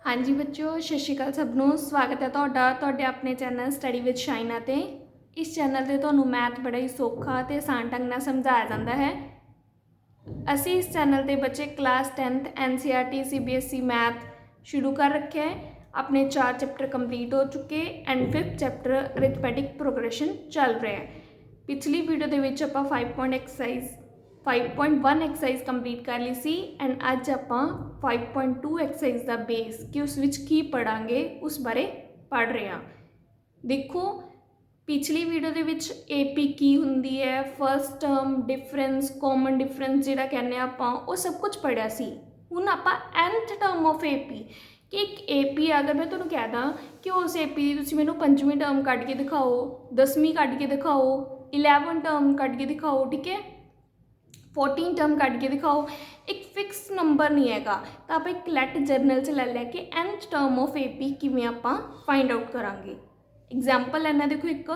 हाँ जी बच्चों, सत श्री अकाल सबनों। स्वागत है तुहाडा अपने चैनल स्टडी विद शाइना ते। इस चैनल ते तुहानूं मैथ बड़ा ही सौखा ते आसान ढंग नाल समझाया जाता है। असी इस चैनल ते बच्चे class 10th NCERT CBSE math शुरू कर रखे है। अपने 4 चैप्टर कंप्लीट हो चुके and 5th chapter arithmetic progression चल रहे हैं। पिछली वीडियो के विच आपां 5.1 एक्सरसाइज कंप्लीट कर ली सी एंड अज आपां 5.2 एक्सरसाइज का बेस कि उस विच की पढ़ांगे उस बारे पढ़ रहे हैं। देखो पिछली वीडियो के विच AP की हुंदी है, first term, difference, common difference जिहड़ा कहने आपां वो सब कुछ पढ़िया सी। हुण आपां nth टर्म ऑफ AP कि एक AP अगर मैं तुहानूं कह दा कि उस AP दी तुसीं मैनूं 5वीं टर्म कढ के दिखाओ, 10वीं कढ के दिखाओ, 11 टर्म कढ के दिखाओ, ठीक है, 14 टर्म कढ के दिखाओ, एक फिक्स नंबर नहीं हैगा। तो आप एक लैट जर्नल च ले लैके nth टर्म ऑफ AP किवें आपां फाइंड आउट करांगे। एग्जाम्पल है देखो एक,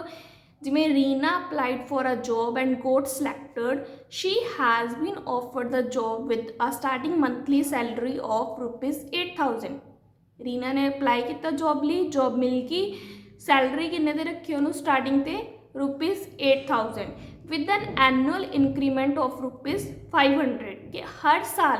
जिमें Reena applied for a job and got selected, she has been offered the job with a starting monthly salary of ₹8,000। Reena ने अप्लाई किया जॉब ली, जॉब मिल गई, सैलरी किन्ने दे रखी उन्होंने स्टार्टिंग ते ₹8,000 with an annual increment of ₹500 कि हर साल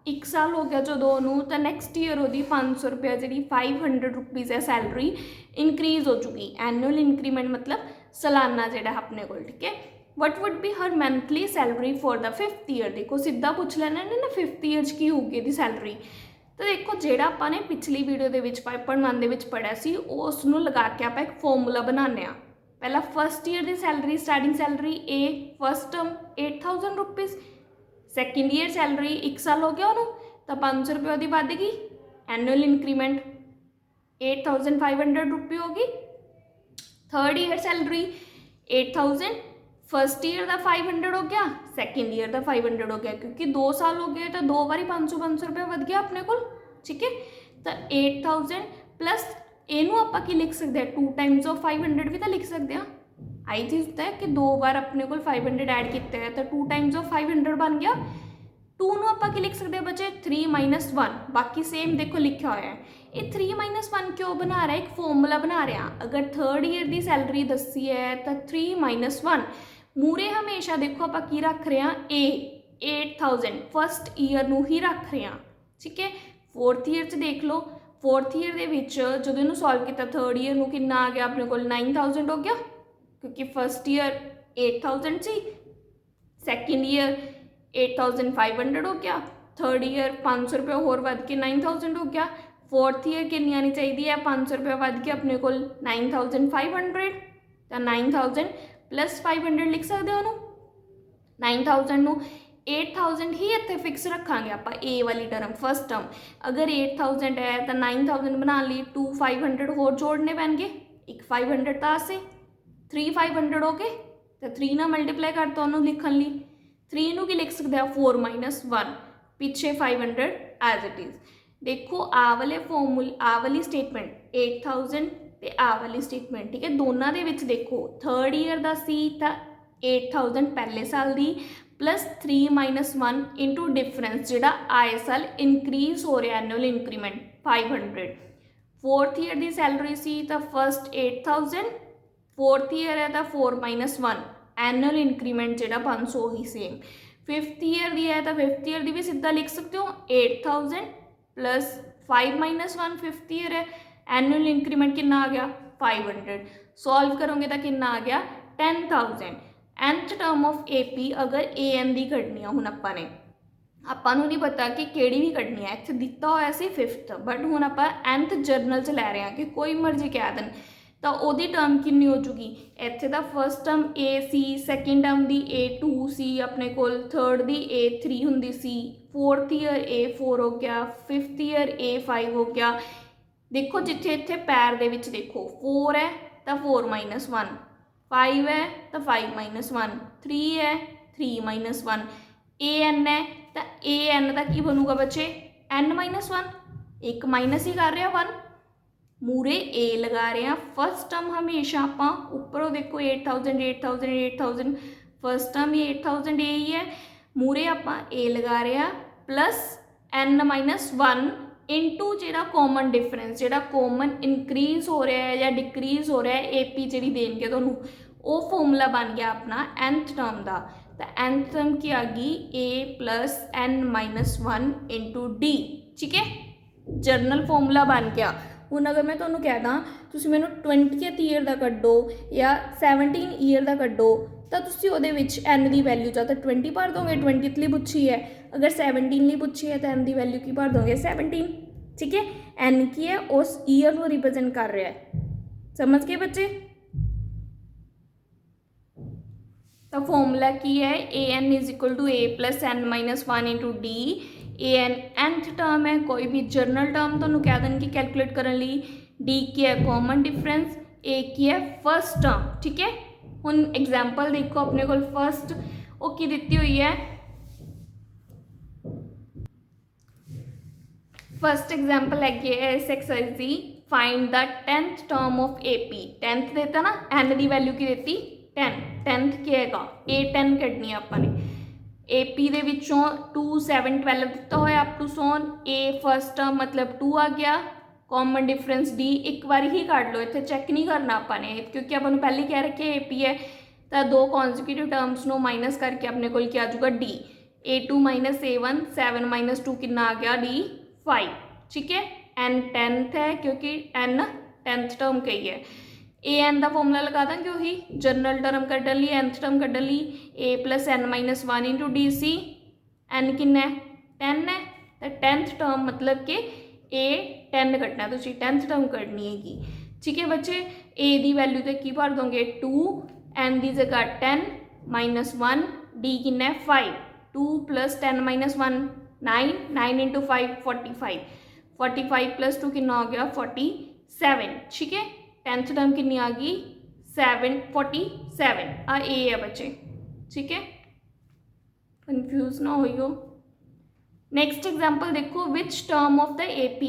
एक साल हो गया जो उन्होंने तो नैक्सट ईयर वो ₹500 जी ₹500 है सैलरी इंक्रीज हो चुकी। एनुअल इंक्रीमेंट मतलब सालाना जोड़ा अपने को, ठीक है। What would be her monthly salary for the 5th year. देखो सीधा पूछ लेना ना 5th ईयर की होगी सैलरी। तो देखो जोड़ा आपने पिछली वीडियो के 5.1 पढ़ा सी उसनों लगा के आप एक फॉर्मूला बनाने। पहला फर्स्ट ईयर की salary starting salary A first term ₹8,000, second year salary एक साल हो गया उन्होंने तो ₹500 की बढ़ गई, एनुअल इंक्रीमेंट ₹8,500 होगी। Third year salary 8,000, first year का 500 हो गया, सैकेंड ईयर का 500 हो गया, क्योंकि 2 साल हो गए तो 2 बारी ₹500 बढ़ गया अपने को, ठीक है। तो 8,000 प्लस एनू आप लिख सकते हैं 2 टाइम्स ऑफ 500 भी तो लिख सकते हैं। आई चीज़ होता है कि 2 बार अपने को 500 ऐड किया है तो 2 टाइम्स ऑफ 500 बन गया। 2 नू आप लिख सकते हैं बच्चे 3 - 1, बाकी सेम देखो लिखा हुआ है। ये 3 - 1 क्यों बना रहा है, एक फॉर्मूला बना रहा। अगर थर्ड ईयर की सैलरी दसी है तो 3 - 1 मूरे हमेशा देखो आप की रख रहे हैं ए 8,000 फर्स्ट ईयर नू ही रख रहे हैं, ठीक है। फोर्थ ईयर देख लो, फोर्थ ईयर जो इन्होंने सॉल्व किया थर्ड ईयर नू कितना आ गया अपने को 9,000 हो गया, क्योंकि फर्स्ट ईयर 8,000 सी, सैकेंड ईयर 8,500 हो गया, थर्ड ईयर ₹500 होर बढ़ के 9,000 हो गया, फोर्थ ईयर कितनी आनी चाहिए है ₹500 बढ़ के अपने को 9,500, तो 9,000 प्लस 500 लिख सकते हो। 9,000 नू 8,000 ही इतने फिक्स रखा आप ए वाली टर्म फर्स्ट टर्म। अगर 8,000 है तो 9,000 बना ली 2 500 होर जोड़ने पैनगे, एक 500 तो आसे 3 500 हो गए तो 3 ना मल्टीप्लाई करता उन्होंने लिखन ली 3 नू की लिख सकते हैं 4 - 1 पिछे 500 एज इट इज़। देखो आ वाले फॉर्मूले आ वाली स्टेटमेंट 8,000 ते आ वाली स्टेटमेंट, ठीक है, दोनों के विच देखो थर्ड ईयर का सी तो 8,000 पहले साल दी प्लस 3 - 1 इंटू डिफरेंस जोड़ा आए साल इंक्रीज हो रहा एनुअल इंक्रीमेंट 500। फोर्थ ईयर की सैलरी सी तो फर्स्ट 8,000, फोर्थ ईयर है तो 4 - 1 एनुअल इंक्रीमेंट जोड़ा 500 ही सेम। फिफ्थ ईयर की है तो फिफ्थ ईयर की भी सीधा लिख सकते हो 8,000 प्लस 5 - 1 फिफ्थ ईयर है, एनुअल इंक्रीमेंट कितना आ गया 500। सॉल्व करोगे तो कितना आ गया 10,000। nth टर्म ऑफ AP अगर AN की कढ़नी हूँ अपने आपू नहीं पता कि केड़ी भी कढ़नी है, इतने दिता होया सी 5th बट हूँ आप nth जर्नल च लै रहे हैं कि कोई मर्जी कह दें तो वही टर्म कितनी हो चुकी। इतने तो first term AC, second term की A2 सी अपने को, थर्ड की A3 होंगी सी, फोर्थ ईयर A4 हो गया, फिफ्थ ईयर A5 हो गया। देखो जिथे इतने पैर दे विच देखो 4 है तो 4 - 1, 5 है तो 5 - 1, 3 है 3 - 1, AN है तो AN का की बनूगा बच्चे N - 1, एक माइनस ही कर रहे हैं 1, मूरे ए लगा रहे हैं। फर्स्ट टर्म हमेशा आप उपरों देखो 8,000 8,000 8,000 फर्स्ट टर्म ही 8,000 ए ही है, मूरे आप ए लगा रहे हैं प्लस N - 1 इनटू जिहड़ा कॉमन डिफरेंस, जिहड़ा कॉमन इंक्रीज हो रहा है या डिक्रीज हो रहा है AP जिहड़ी देंगे तुहानूं, वो फॉर्मूला बन गया अपना nth टर्म का। तो nth टर्म की आ गई A + n-1 इंटू डी। ठीक है, जर्नल फॉर्मूला बन गया। ਹੁਣ अगर मैं ਤੁਹਾਨੂੰ ਕਹਿ ਦਾਂ ਤੁਸੀਂ ਮੈਨੂੰ 20th ईयर ਦਾ ਕੱਢੋ ਜਾਂ 17 ईयर ਦਾ ਕੱਢੋ ਤਾਂ ਤੁਸੀਂ ਉਹਦੇ ਵਿੱਚ n ਦੀ ਵੈਲਿਊ ਜਾਂ ਤਾਂ 20 ਭਰ ਦੋਗੇ, 20th ਲਈ ਪੁੱਛੀ ਹੈ। अगर 17 ਲਈ ਪੁੱਛੀ ਹੈ ਤਾਂ n ਦੀ ਵੈਲਿਊ ਕੀ ਭਰ ਦੋਗੇ, 17। ठीक है, n ਕੀ है उस ईयर ਨੂੰ रिप्रेजेंट कर रहा है। समझ गए बच्चे? तो फॉर्मूला की है an = A + n-1 into D. an nth term है, कोई भी जर्नल टर्म तो कह देंगे कैलकुलेट करने लिए। डी की है कॉमन डिफरेंस, ए की है फर्स्ट टर्म। ठीक है, हुण एग्जाम्पल देखो अपने को फर्स्ट वो की दी हुई है। फर्स्ट एग्जाम्पल है इस एक्सरसाइज की, find the 10th term of AP। 10th देता ना, n की वैल्यू की देती 10, 10th क्या है A10 कढ़नी है अपने। AP ਦੇ ਵਿੱਚੋਂ 2 7 12 ਦਿੱਤਾ ਹੋਇਆ up to so on. A first term मतलब 2 आ गया, कॉमन डिफरेंस D एक बार ही काट लो, इतने चैक नहीं करना अपने क्योंकि अपन पहले कह रखे AP है। तो दो कॉन्सिक्यूटिव टर्म्स नो माइनस करके अपने को क्या आ जाऊगा D। A2 - A1, 7 - 2 कितना आ गया D5। ठीक है, n 10th है क्योंकि n 10th टर्म कही है। an का फॉर्मूला लगा देंगे वही जनरल टर्म कढ़न ली, nth टर्म कढ़न ली A + n-1 into DC। n कितना है 10 है, तो 10th टर्म मतलब कि A 10 कटना, तो 10th टर्म कढ़नी हैगी। ठीक है बच्चे, A की वैल्यू तो की भर दोगे 2, n की जगह 10 - 1, D कितना है 5, 2 + 10 - 1 9, 9 इंटू 5 45, 45 + 2 कितना हो गया 47। ठीक है, 10th टर्म कितनी आ गई 47 आ ए है बच्चे। ठीक है, कंफ्यूज ना हो। नेक्स्ट एग्जांपल देखो, which term of the AP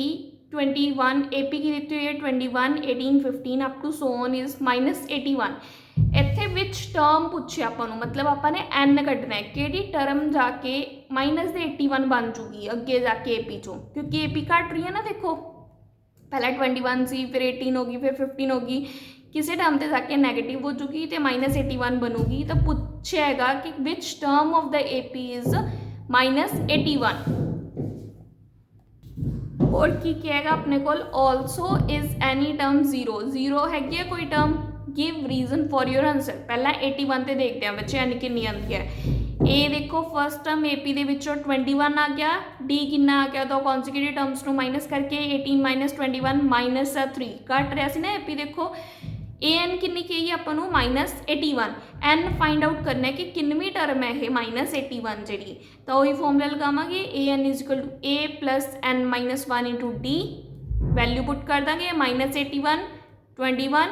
21, AP की देती हुई है 21, 18, 15 up to so on is -81। इत्थे विच टर्म पूछे आपां नूं, मतलब आपां ने n कढ़ना है, किहड़ी टर्म जाके -81 बन जूगी अगे जाके AP चों, क्योंकि AP घट रही है ना। देखो पहला 21 सी, फिर 18 होगी, फिर 15 होगी, किसी टर्म से जाके नैगेटिव हो चुकी तो -81 बनूगी। तो पूछेगा कि which term of the AP is -81। और की कहेगा अपने को ऑल्सो इज एनी टर्म 0, 0 हैगी है कोई term, give reason for your answer. पहला 81 से देखते हैं बच्चे n कितनी आती है। ए देखो फर्स्ट टर्म AP ਦੇ ਵਿੱਚੋਂ 21 आ गया, D कितना आ गया, तो कॉन्सिक्यूटिव टर्म्स ਨੂੰ माइनस करके 18 - 21 - 3 घट रहा सी ना AP। देखो an कितनी कही अपन -81, n फाइंड आउट करना है कि कितनी टर्म है ये -81 जी। तो वही फॉर्मूला लगावांगे an = A + n-1 into D। Value put कर देंगे -81, 21,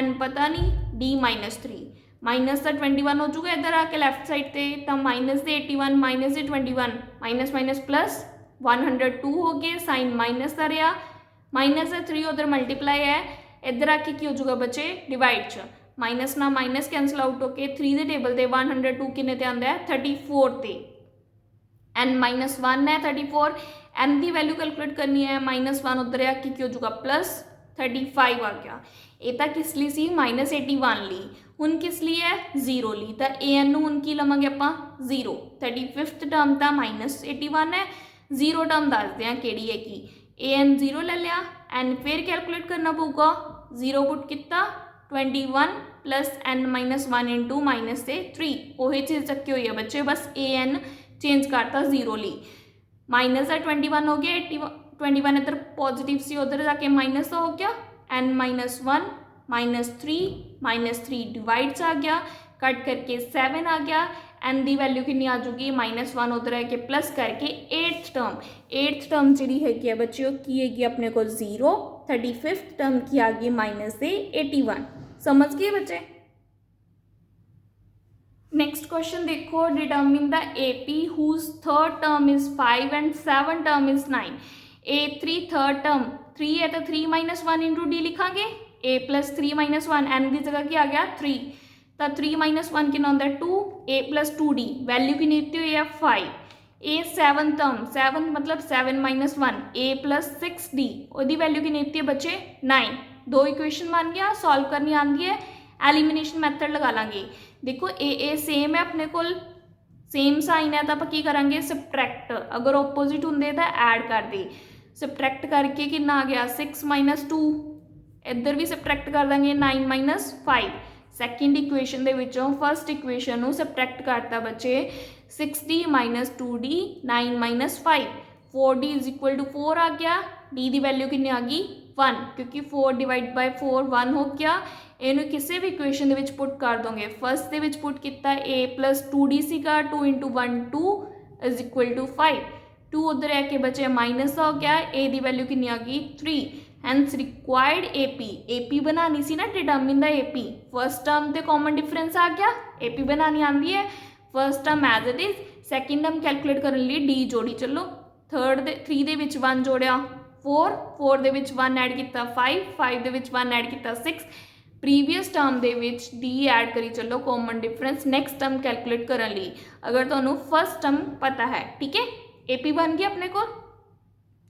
n पता नहीं, D -3, माइनस का 21 हो चुका इधर आके लैफ्ट साइड से, तो -81 -21 माइनस माइनस प्लस 102 हो गए, साइन माइनस का रहा, -3 उधर मल्टीप्लाई है, इधर आके की हो जाएगा बच्चे डिवाइड च, माइनस ना माइनस कैंसल आउट होके 3 के टेबल से 102 किन्ने ते आंदा है 34 ते, n-1 है 34, n की वैल्यू कैलकुलेट करनी है, -1 उधर आके की हो जाएगा +35 आ गया। ये तो किस लिए सी -81 ली, हुण किस लिए है 0 ली, तो an नूं हुण की लवांगे आपां 0। 35th टर्म तो -81 है, 0 टर्म दसदे हैं किहड़ी है कि an 0 ले लिया, n फिर कैलकुलेट करना पऊगा, 0 पुट किया 21 + n-1 इंटू -3, वही चीज़ चक्की हुई है बच्चे, बस an चेंज करता 0 ली, -21 हो गया, 21 इधर पॉजिटिव सी उधर जाके माइनस हो गया, n-1 -3 डिवाइड्स आ गया, कट करके 7 आ गया, n की वैल्यू कितनी आ जाएगी -1 उधर है कि प्लस करके 8th टर्म जी है बच्चे की है अपने को 0, 35th टर्म की आ गई -81। समझ गए बच्चे। नेक्स्ट क्वेश्चन देखो, determine the AP whose third term is 5 and 7 term is 9। A3 third term 3 है तो 3 - 1 इंटू D लिखांगे, A + 3 - 1, n की जगह क्या आ गया 3, तो 3 - 1 कितना होता है 2, A + 2D, वैल्यू की नीति हुई है 5, ए 7 टर्म 7 मतलब 7 माइनस 1 ए प्लस 6d ਉਹਦੀ वैल्यू कितनी दिती है बच्चे 9। दो इक्वेशन बन गया, सॉल्व करनी आती है, एलिमिनेशन मैथड लगा लांगे। देखो ए सेम है अपने को, सेम साइन है तो आप की करांगे सबट्रैक्ट, अगर ओपोजिट होंगे तो ऐड कर दे, सबट्रैक्ट करके कितना आ गया 6 माइनस 2, इधर भी सबट्रैक्ट कर देंगे 9 माइनस 5। सैकेंड इक्वेशन के विचों फर्स्ट इक्वेशन को सबट्रैक्ट करता बच्चे 6d minus 2d 9 minus 5, 4d is equal to 4 आ गया, d की वैल्यू कितनी आ गई 1, क्योंकि 4 डिवाइड बाय 4 1 हो गया। इनू किसी भी इक्वेशन के पुट कर दोगे, फर्स्ट के पुट किया a प्लस 2d सीगा 2 इंटू 1 2 इज इक्वल टू 5, 2 उधर आके बचे माइनस हो गया, a की वैल्यू कितनी आ गई 3, हैंस रिक्वायर्ड AP बनानी सी ना, determine the AP, first term तो कॉमन डिफरेंस आ गया, AP बनानी आती है, first term as it is, second term calculate करने लिए D जोड़ी, चलो थर्ड 3 दे विच 1 जोड़िया 4, 4 दे विच 1 ऐड किया 5, 5 दे विच 1 ऐड किया 6, प्रीवियस टर्म दे विच D ऐड करी चलो common difference next term calculate करने लिए, अगर तुहानू फर्स्ट टर्म पता है, ठीक है AP बन गया अपने को,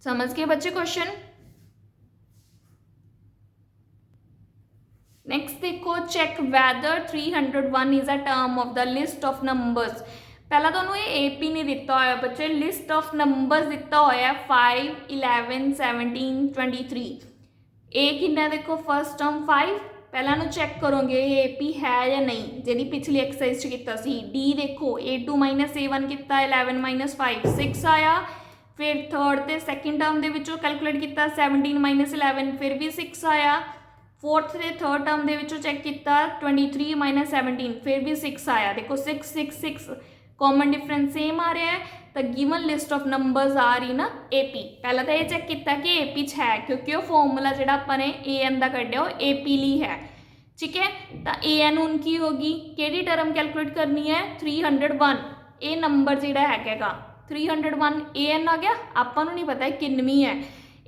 समझ गए बच्चे क्वेश्चन। नैक्सट देखो, check whether 301 is a term of the list of numbers. पहला तो ये AP नहीं दिता होया बच्चे, लिस्ट ऑफ नंबर्स दिता होया 5 11 17 23, ए कितना देखो फर्स्ट टर्म 5, पहला नू चैक करोगे ये AP है या नहीं, जी पिछली एक्सरसाइज किया D देखो A2 माइनस A1 किया 11 माइनस 5 6 आया, फिर थर्ड तो सैकेंड टर्म के विचों कैलकुलेट किया 17 माइनस 11 फिर भी 6 आया, फोर्थ से थर्ड टर्म के विचों चैक किया 23 माइनस 17 फिर भी 6 आया, देखो 6 6 6 कॉमन डिफरेंस सेम आ रहा है, तो गिवन लिस्ट ऑफ नंबर्स आ रही ना AP। पहला तो ये चेक किया कि AP है, क्योंकि वो फॉर्मूला जो अपने AN का कढ़िया वो AP ली है, ठीक है, तो AN उनकी होगी, कि टर्म कैलकुलेट करनी है 301, ये नंबर जोड़ा है 301 AN आ गया, आपको नहीं पता है किन्नवी है,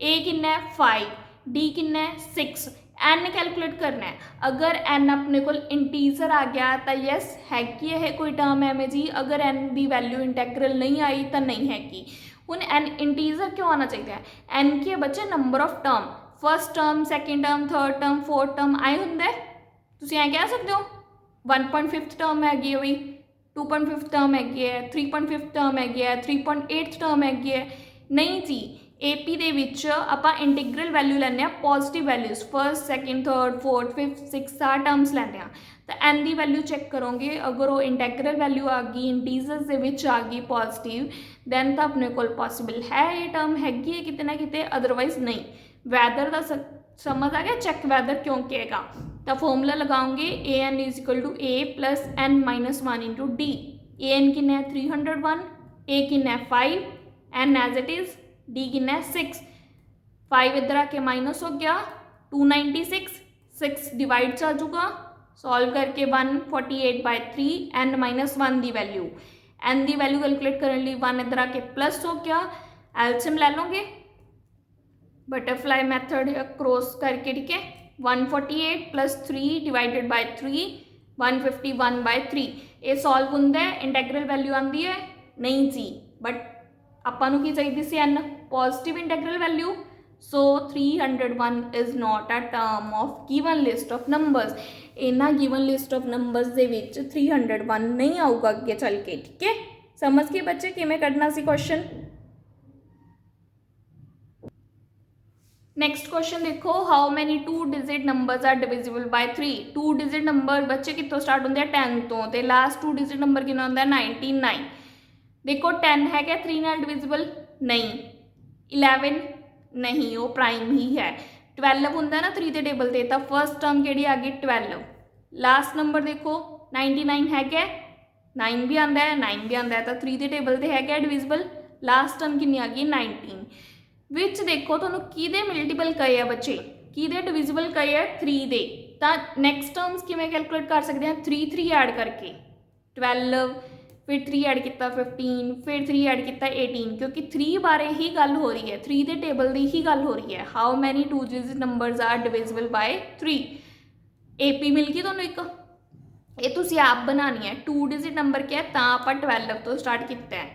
A किन्ना है 5, D किन्ना है 6, N कैलकुलेट करना है, अगर N अपने को इंटीजर आ गया तो यस हैगी है कोई टर्म एवं जी, अगर N की वैल्यू इंटैग्रल नहीं आई तो नहीं हैगी। हुण N इंटीजर क्यों आना चाहिए, N के बच्चे number of term, first term second term third term fourth term आए होंगे, तुसीं ऐ कह सकते हो 1.5 टर्म हैगी है, 2.5 टर्म हैगी है, 3.5 टर्म हैगी है, 3.8 टर्म हैगी है, नहीं जी AP ਦੇ ਵਿੱਚ ਆਪਾਂ इंटीग्रल वैल्यू ਲੈਂਦੇ ਆ positive values, first second third fourth fifth six आ टर्म्स ਲੈਂਦੇ ਆ, तो N की वैल्यू चेक करोगे, अगर वो इंटैग्रल वैल्यू आ गई इंटीजर्स ਦੇ ਵਿੱਚ आ गई पॉजिटिव, दैन तो अपने को पॉसिबल है ये टर्म हैगी है किते ना किते, अदरवाइज नहीं। वैदर का समझ आ गया, चेक वैदर क्यों कहेगा, तो फॉर्मूला लगाओगे AN is equal to A plus N minus 1 into D, AN किन्ना है 301, A किन्ना है 5, N as it is, D किन्ना है 6, 5 इधर आके माइनस हो गया 296, 6 डिवाइड आ जाऊगा, सॉल्व करके 148 बाय 3, N माइनस 1 की वैल्यू, N की वैल्यू कैलकुलेट करने लिए 1 इधर आके प्लस हो गया, एल्शियम ले लोगे बटरफ्लाई मैथड क्रॉस करके, ठीक है 148 प्लस 3 डिवाइडेड बाय 3 151 बाय 3, ये सॉल्व होंगे, इंटैग्रल वैल्यू आती है नहीं जी, बट ਆਪਾਂ ਨੂੰ ਕੀ ਚਾਹੀਦੀ ਸੀ N positive integral value, so 301 is not a term of given list of numbers, इन्होंने गिवन लिस्ट ऑफ नंबर्स के विच 301 नहीं आऊगा अगे चल के, ठीक है समझ के बच्चे किमें कढ़ना सी क्वेश्चन। नैक्सट क्वेश्चन देखो, how many 2 digit numbers are divisible by 3, 2 digit number बच्चे कितों स्टार्ट होंगे 10 तो लास्ट 2 डिजिट नंबर कितना होंगे 99, देखो 10 है क्या 3 नाल डिविजिबल नहीं, 11 नहीं वो प्राइम ही है, 12 होंगे ना 3 के टेबल से, तो फर्स्ट टर्म कि आ गई 12, लास्ट नंबर देखो 99 है क्या 9 भी आता है 9 भी आता है, तो 3 के टेबल से है क्या डिविजिबल, लास्ट टर्म कितनी आ गई 19, विच देखो तुहानूं किहदे मल्टीपल कहे हैं बच्चे, किहदे डिविजिबल कहे हैं 3 दे, तो नैक्सट टर्म्स किवें कैलकुलेट कर सकते हैं 3 3 ऐड करके 12, फिर 3 ऐड किया 15, फिर 3 ऐड किया 18, क्योंकि 3 बारे ही गल हो रही है, 3 के टेबल की ही गल हो रही है, how many 2 digit numbers are divisible by 3, AP मिल गई तुहानूं एक, ये तुसीं आप बनानी है, 2 डिजिट नंबर क्या है तो आप 12 तो स्टार्ट किया है,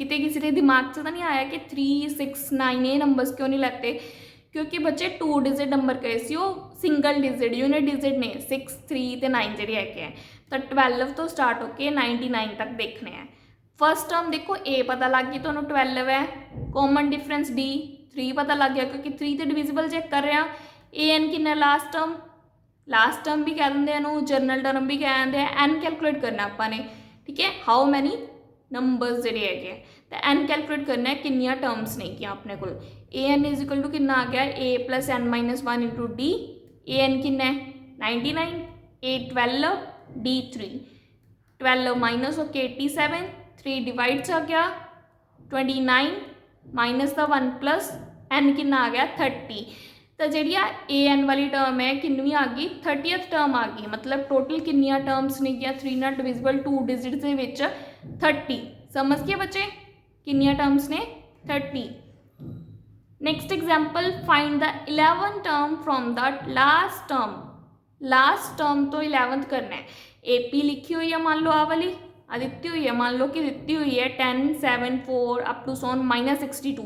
किते किसी के दिमाग से तो नहीं आया कि 3, 6, 9 ये नंबर्स क्यों नहीं लगते, क्योंकि बच्चे 2 डिजिट नंबर कहे सी वो सिंगल डिजिट यूनिट डिजिट ने 6, 3 ਤੇ 9 ਜਿਹੜੇ ਹੈਗੇ ਹੈ ਤਾਂ 12 ਤੋਂ ਸਟਾर्ट होके 99 तक देखने हैं। फर्स्ट टर्म देखो ए पता लग गई तो 12 है, कॉमन डिफरेंस डी 3 पता लग गया क्योंकि 3 तो डिविजिबल चेक कर रहे हैं। ए एन कितना लास्ट टर्म भी कह देंगे इन्हों, जरनल टर्म भी कह देंगे। एन कैलकुलेट करना आपाने, ठीक है, हाउ मैनी नंबर्स ਜਿਹੜੇ ਹੈਗੇ तो एन कैलकुलेट करना है किन्नियां टर्म्स ने कि अपने को। A N is equal to कितना आ गया A plus N minus 1 into D. A N कितना है 99, ए 12, डी 3, 12 माइनस होके 87, 3 डिवाइड्स आ गया 29 माइनस का 1 प्लस एन कितना आ गया 30। तो जी ए एन वाली टर्म है किन्नी आ गई 30th टर्म आ गई, मतलब टोटल किन्नियां टर्म्स ने क्या 3 नाल डिविजिबल 2 डिजिट के विच 30। समझ गए बच्चे किन्नियां टर्म्स ने 30। Next example find the 11th term from the last term तो 11th करना है। ए पी लिखी हुई है मान लो आ वाली आ दिती हुई है, मान लो कि दिती हुई है 10, 7, 4 अप टू सोन -62।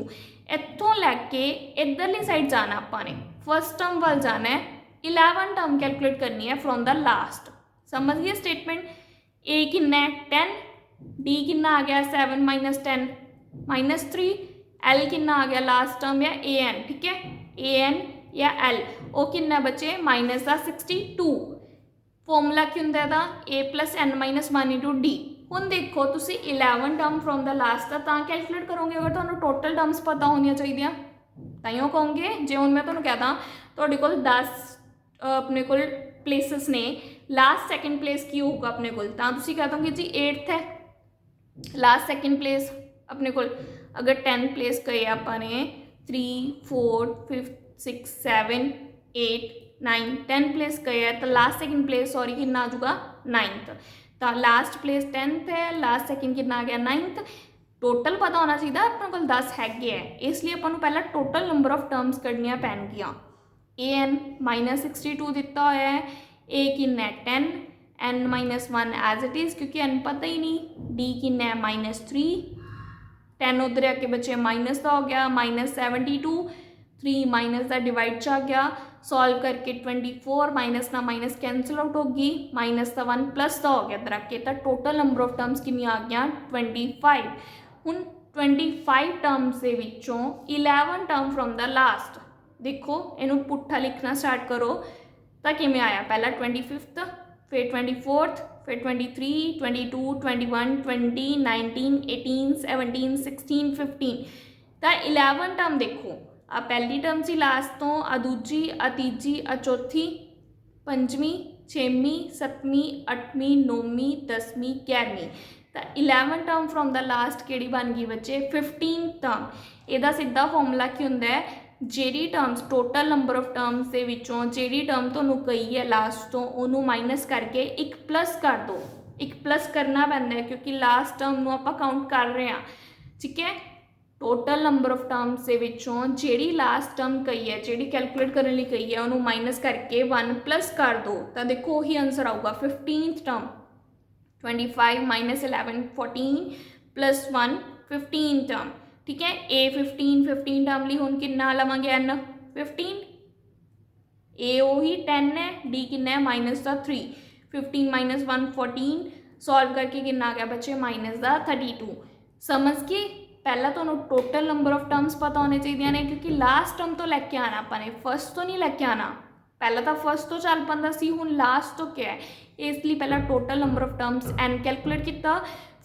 इतों लैके इधरली साइड जाना आपाने फर्स्ट टर्म वाल जाना है, 11 टर्म कैलकुलेट करनी है फ्रॉम द लास्ट। समझ गए स्टेटमेंट। ए कितना है 10, डी कितना आ गया 7 माइनस 10 -3, एल कितना आ गया लास्ट टर्म या ए एन, ठीक है, ए एन या एल वो कितना बचे -62। फॉर्मूला की होंगे A plus N minus 1 into D. हुण देखो तुसी 11 टर्म फ्रॉम द लास्ट का कैलकुलेट करोगे अगर तुहानूं टोटल टर्म्स पता होनी चाहिए ताइयों कहोगे। जे हुण मैं तुहानूं कहदा तुहाडे कोल 10 अपने कोल प्लेसिस ने, लास्ट सैकेंड प्लेस की होगा अपने कोल तां तुसी कह दोगे जी 8th है लास्ट सैकेंड प्लेस अपने कोल। अगर 10th प्लेस कही आपने 3, 4, 5, 6, 7, 8, 9 10 प्लेस कही है तो लास्ट सैकेंड प्लेस सॉरी कितना आ जाऊगा 9th। तो लास्ट प्लेस 10th है, लास्ट सैकेंड कितना आ गया 9th। टोटल पता होना चाहिए अपने को 10 है, इसलिए अपन पहला टोटल नंबर ऑफ टर्म्स कढ़निया पैणगियां। ए एन -62 दिता होया है, ए कितना है 10, एन -1 एज इट इज़ क्योंकि एन पता ही नहीं, डी कितना है -3, 10 उधर आके बचे माइनस का हो गया -72, 3 माइनस का डिवाइड च आ गया, सॉल्व करके 24 माइनस ना माइनस कैंसल आउट होगी, माइनस का 1 प्लस का हो गया इधर आके। तो टोटल नंबर ऑफ टर्म्स कितनी आ गया 25। हुण 25 टर्म्स के विचों 11 टर्म फ्रॉम द लास्ट देखो इनू पुट्ठा लिखना स्टार्ट करो तो किमें आया पहला 25th, फिर 24th, फिर 23, 22, 21, 20, 19, 18, 17, 16, 15। तो 11 टर्म देखो आ पहली टर्म सी लास्ट तो आ दूजी आ तीजी आ चौथी पंजवीं 6वीं 7वीं 8वीं 9वीं 10वीं 11वीं। तो 11 टर्म फ्रॉम द लास्ट केड़ी बन गई बच्चे 15 टर्म। ਇਹਦਾ सीधा फॉर्मूला की होंगे है ਜਿਹੜੀ terms total number of terms के विचों ਜਿਹੜੀ टर्म ਤੁਹਾਨੂੰ कही है लास्ट तो ਉਹਨੂੰ माइनस करके एक प्लस कर दो। एक प्लस करना पैंदा है क्योंकि लास्ट टर्म ਨੂੰ ਆਪਾਂ काउंट कर रहे हैं, ठीक है। टोटल नंबर ऑफ टर्म्स के विचों ਜਿਹੜੀ लास्ट टर्म कही है ਜਿਹੜੀ कैलकुलेट करने लिए कही है ਉਹਨੂੰ माइनस करके 1 प्लस कर दो तो देखो वही आंसर आऊगा 15th term 25 minus 11 14 plus 1 15 term, ठीक है। ए 15 टर्म ली हुण कितना लवांगे एन 15, ए वही 10 है, डी कितना है माइनस का 3, 15 माइनस 1 14, सॉल्व करके कितना आ गया बच्चे माइनस का 32। समझ के पहला तो टोटल नंबर ऑफ टर्म्स पता होने चाहिए ने क्योंकि लास्ट टर्म तो लैके आना अपने फर्स्ट तो नहीं लैके आना। पहला तो फर्स्ट तो चल पाता सी हुण लास्ट तो क्या है, इसलिए पहला total number of terms N calculate किया,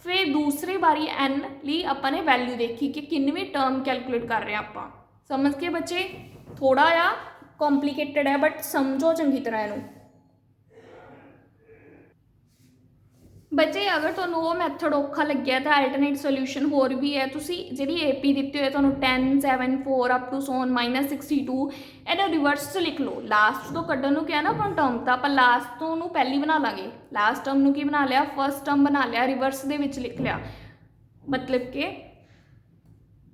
फिर दूसरी बारी एन ली अपने वैल्यू देखी कि किन्नवी टर्म कैलकुलेट कर रहे हैं आप। समझ के बच्चे थोड़ा या कॉम्प्लीकेटेड है बट समझो चंगी तरह इनू। बच्चे अगर तुहानू वो मैथड औखा लग्या तो अल्टरनेट सोल्यूशन होर भी है, तुसी जिहड़ी ए पी दित्ती हुई है तुहानू 10, 7, 4 अप टू सोन -62 इहदा रिवर्स च लिख लो। लास्ट तो कड्ढण नू क्या ना अपन टर्म तो आप लास्ट तो उन्होंने पहली बना लाँगे, लास्ट टर्म नू की बना लिया फर्स्ट टर्म बना लिया रिवर्स दे विच लिख लिया, मतलब कि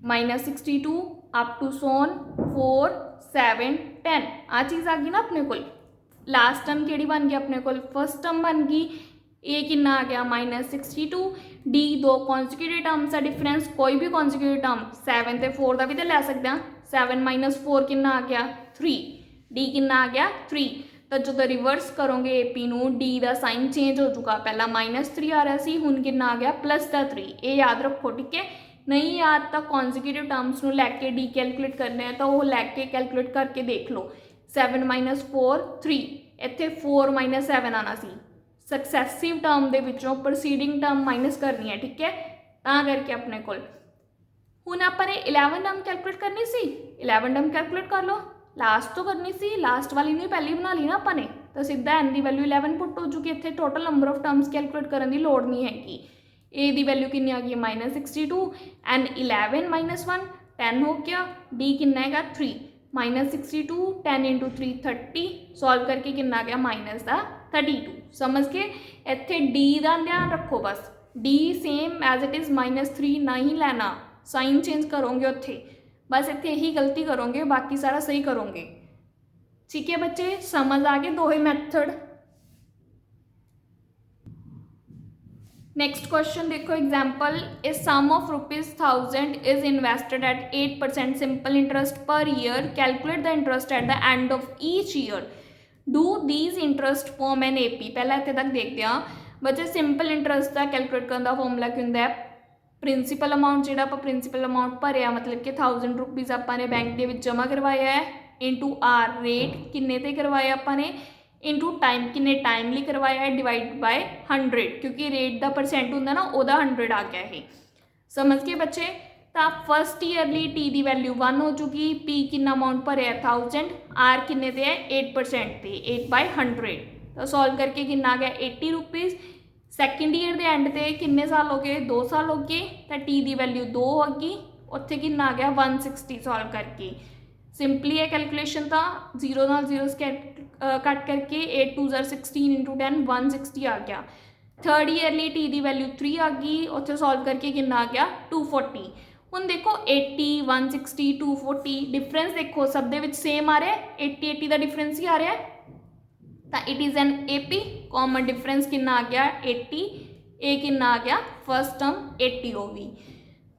-62 अप टू सोन 4, 7, 10 आ चीज़ आ गई ना अपने को। लास्ट टर्म केड़ी बन गई अपने को फर्स्ट टर्म बन गई, ए कितना आ गया -62। डी दो कॉन्जिक्यूटिव टर्म्स का डिफरेंस, कोई भी कॉन्जिक्यूटिव टर्म 7 ते 4 का भी तो लै सकते हैं। 7 - 4 कितना आ गया 3। डी कितना आ गया 3। तो जो रिवर्स करोगे AP नू डी का साइन चेंज हो चुका, पहला -3 आ रहा सी, हुण कितना आ गया +3। ये याद रखो, ठीक है। नहीं याद तो कॉन्जिक्यूटिव टर्म्स नू लैके डी कैलकुलेट करने हैं तो वो लैके कैलकुलेट करके देख लो। 7 - 4 3, इत्थे 4 - 7 आना सी। सक्सैसिव टर्म दे विचों प्रोसीडिंग टर्म माइनस करनी है, ठीक है। तां करके अपने कोल हुण आपां ने 11 टर्म कैलकुलेट करनी सी। 11 टर्म कैलकुलेट कर लो, लास्ट तो करनी सी, लास्ट वाली ने पहले बना ली ना आपां ने, तो सीधा एन की वैल्यू 11 पुट हो चुकी। इत्थे total number of terms calculate करने की लोड़ नहीं हैगी। ए की वैल्यू कितनी आ गई -62 एंड 11 - 1 10 हो गया। डी कितना है 3 -62 10 × 3 30, सॉल्व करके कितना आ गया -32। समझ के इत्थे डी का ध्यान रखो, बस D same as it is -3 नहीं लेना, साइन चेंज करोगे उत्थे, बस इत्थे यही गलती करोगे, बाकी सारा सही करोगे। ठीक है बच्चे, समझ आ गए दो ही मैथड। नेक्स्ट क्वेश्चन देखो, example a sum of ₹1000 is invested at 8% simple interest per year, calculate the interest at the end of each year, do these interest form an AP। पहला इतने तक देखते हैं बच्चे, सिंपल इंटरेस्ट का calculate करने का फॉर्मूला क्या होंगे, प्रिंसीपल अमाउंट जो आप प्रिंसीपल अमाउंट भरिया, मतलब कि ₹1000 आपने बैंक के जमा करवाया है, इंटू आर रेट किन्ने ते करवाया आपने, इंटू टाइम किन्ने टाइम लिए करवाया है, डिवाइड बाय 100, क्योंकि रेट का परसेंट होंगे ना वह 100 आ गया है। समझ गए बच्चे। तो फर्स्ट ईयरली टी की वैल्यू 1 हो चुकी, पी कितना अमाउंट भरिया 1000, आर किन्ने ते है 8% ते 8/100, तो सॉल्व करके कितना आ गया ₹80। सैकेंड ईयर के एंड ते किन्ने साल हो गए 2 साल हो गए, तो टी की वैल्यू 2 होगी, उत्थे कितना आ गया 160। सॉल्व करके सिंपली है कैलकुलेशन, तो 0 नाल 0 कट करके 8 2 16 × 10 160 आ गया। थर्ड ईयरली टी की वैल्यू 3 आ गई, उत्थे सॉल्व करके कितना आ गया 240। हुण देखो 80 160 240 डिफरेंस देखो सब दे विच सेम आ रहा है, 80 80 का डिफरेंस ही आ रहा है, तो it is an AP। Common difference कितना आ गया 80, ए कितना आ गया फर्स्ट टर्म 80 होगी।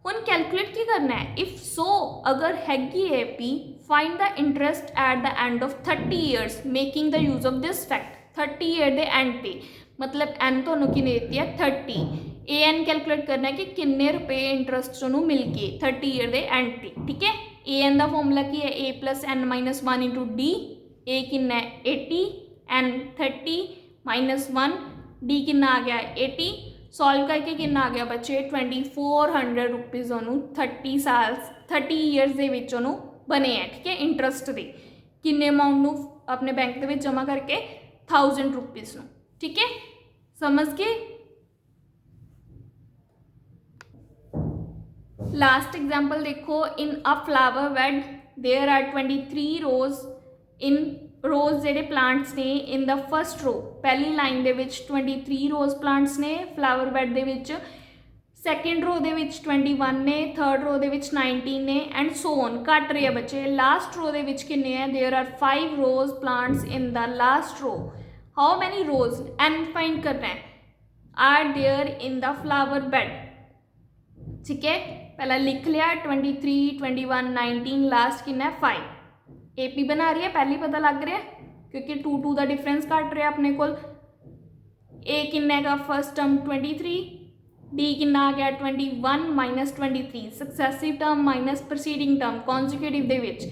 हुण कैलकुलेट की करना है, इफ सो अगर हैगी AP, find the interest at the end of 30 years making the use of this fact. 30 year के एंड पे, मतलब एन तो किन्नी देती है 30, AN कैलकुलेट करना है कि किन्ने रुपये इंटरेस्ट उन्होंने मिल गए 30 ईयर के एंड पे, ठीक है। AN का फॉर्मूला की है A + n - 1 × D, A कितना है 80 n 30 -1, D कितना आ गया 80, सॉल्व करके कितना आ गया बच्चे 2400 रुपीज़ उन्होंने 30 साल 30 ईयर्स के विच उन्होंने बने हैं, ठीक है। इंटरेस्ट के किन्ने अमाउंट नू अपने बैंक के विच जमा करके 1000 रुपीज़ नू, ठीक है। समझ के लास्ट एग्जाम्पल देखो, in a flower bed there are 23 rows, इन रोज जेडे प्लांट्स ने इन द फर्स्ट रो, पहली लाइन दे विच 23 रोज प्लांट्स ने फ्लावर बेड दे विच, सैकेंड रो दे विच 21 ने, थर्ड रो दे विच 19 ने, एंड सो ऑन घट रहे हैं बच्चे। लास्ट रो दे विच किन्ने हैं, there are 5 rose plants in the last row, how many rose and find करना है are there in the flower bed, ठीक है। पहला लिख लिया 23 21 19, लास्ट कितना है 5। AP बना रही है, पहले ही पता लग रहा है क्योंकि 2 2 का डिफरेंस कट रहा है अपने को। A किन्ने का फर्स्ट टर्म 23, D किन्ना आ गया 21 - 23, successive term minus proceeding term consecutive दे विच,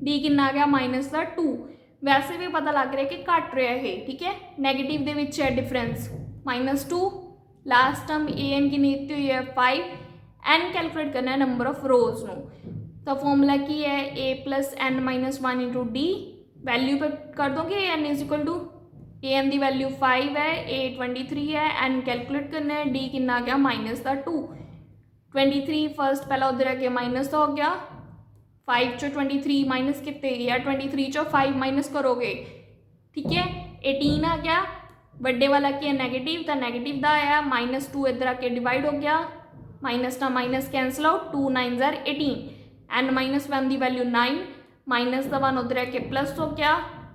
D किन्ना आ गया -2। वैसे भी पता लग रहा है कि घट रहा है, ठीक है। नैगेटिव दे विच है डिफरेंस -2, लास्ट टर्म AN की नीति हुई है 5, एन कैलकुलेट करना है नंबर ऑफ रोज नू, तो फॉर्मूला की है A + n - 1 × D, वैल्यू पर कर दोगे n = AN की वैल्यू 5 है, A 23 है, n कैलकुलेट करना है, D कितना आ गया -2। 23 फर्स्ट पहला उधर आके माइनस हो गया, 5 चो 23 माइनस कितने या 23 चो 5 माइनस करोगे, ठीक है। 18 आ गया, बड़े वाला की है नेगेटिव, तो नेगेटिव का आया, -2 इधर आके डिवाइड हो गया, माइनस ना माइनस कैंसल आउट, 2 9 18, n - 1 की वैल्यू 9, -1 उधर आके प्लस हो गया,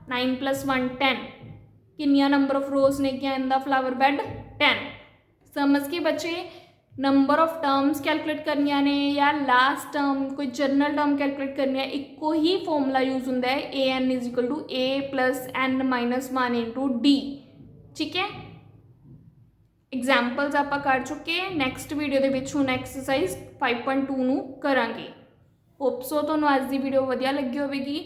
9 + 1 10, किन्निया नंबर ऑफ रोज ने क्या इन द फ्लावर बेड 10 समझ के बच्चे नंबर ऑफ टर्म्स कैलकुलेट करनिया ने या लास्ट टर्म कोई जनरल टर्म कैलकुलेट करनी है इको ही फॉर्मूला यूज होंदा है AN is equal to A+N-1 into D ठीक है। एग्जाम्पल्स आप कर चुके नैक्सट वीडियो के विच हुण एक्सरसाइज 5.2 नूं करांगे। होप सो तुहानूं अज दी वीडियो वधिया लगी होवेगी।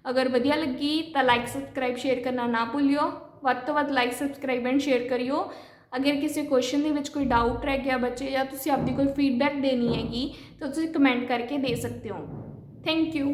अगर वधिया लगी तो लाइक सबसक्राइब शेयर करना ना भूलियो। वध तो वध लाइक सबसक्राइब एंड शेयर करियो। अगर किसी क्वेश्चन के विच कोई डाउट रह गया बच्चे या तुसीं आपकी कोई फीडबैक देनी हैगी तो तुसीं कमेंट करके दे सकते हो। Thank you.